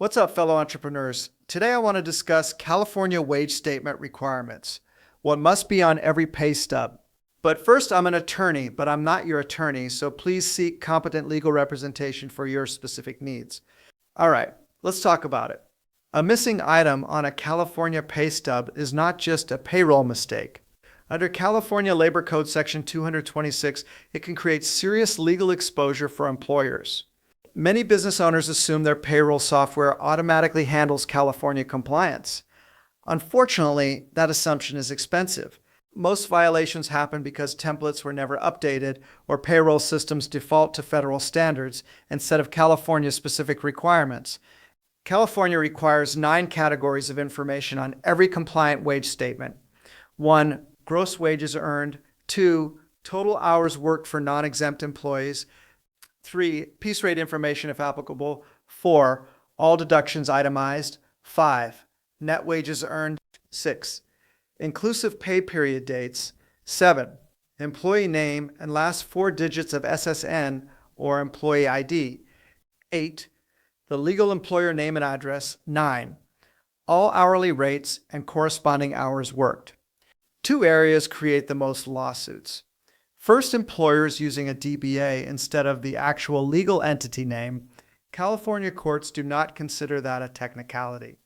What's up, fellow entrepreneurs? Today I want to discuss California wage statement requirements, what must be on every pay stub. But first, I'm an attorney, but I'm not your attorney, so please seek competent legal representation for your specific needs. All right, let's talk about it. A missing item on a California pay stub is not just a payroll mistake. Under California Labor Code Section 226, it can create serious legal exposure for employers. Many business owners assume their payroll software automatically handles California compliance. Unfortunately, that assumption is expensive. Most violations happen because templates were never updated or payroll systems default to federal standards instead of California-specific requirements. California requires 9 categories of information on every compliant wage statement. 1. Gross wages earned. 2. Total hours worked for non-exempt employees. 3. Piece rate information if applicable. 4. All deductions itemized. 5. Net wages earned. 6. Inclusive pay period dates. 7. Employee name and last 4 digits of SSN or employee ID. 8. The legal employer name and address. 9. All hourly rates and corresponding hours worked. 2 areas create the most lawsuits. First, employers using a DBA instead of the actual legal entity name. California courts do not consider that a technicality.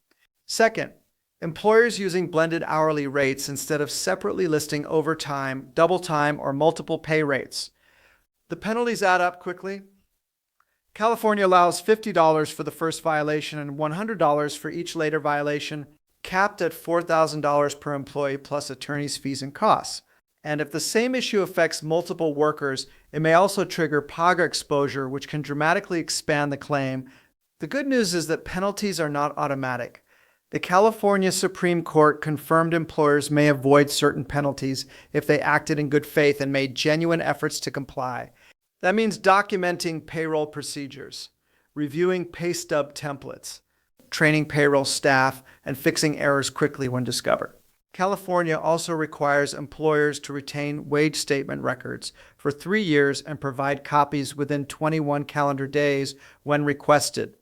Second, employers using blended hourly rates instead of separately listing overtime, double time, or multiple pay rates. The penalties add up quickly. California allows $50 for the first violation and $100 for each later violation, capped at $4,000 per employee plus attorney's fees and costs. And if the same issue affects multiple workers, it may also trigger PAGA exposure, which can dramatically expand the claim. The good news is that penalties are not automatic. The California Supreme Court confirmed employers may avoid certain penalties if they acted in good faith and made genuine efforts to comply. That means documenting payroll procedures, reviewing pay stub templates, training payroll staff, and fixing errors quickly when discovered. California also requires employers to retain wage statement records for 3 years and provide copies within 21 calendar days when requested.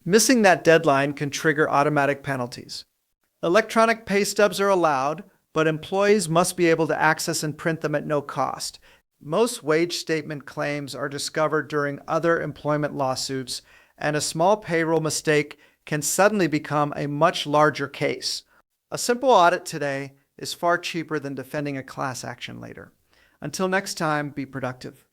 Missing that deadline can trigger automatic penalties. Electronic pay stubs are allowed, but employees must be able to access and print them at no cost. Most wage statement claims are discovered during other employment lawsuits, and a small payroll mistake can suddenly become a much larger case. A simple audit today is far cheaper than defending a class action later. Until next time, be productive.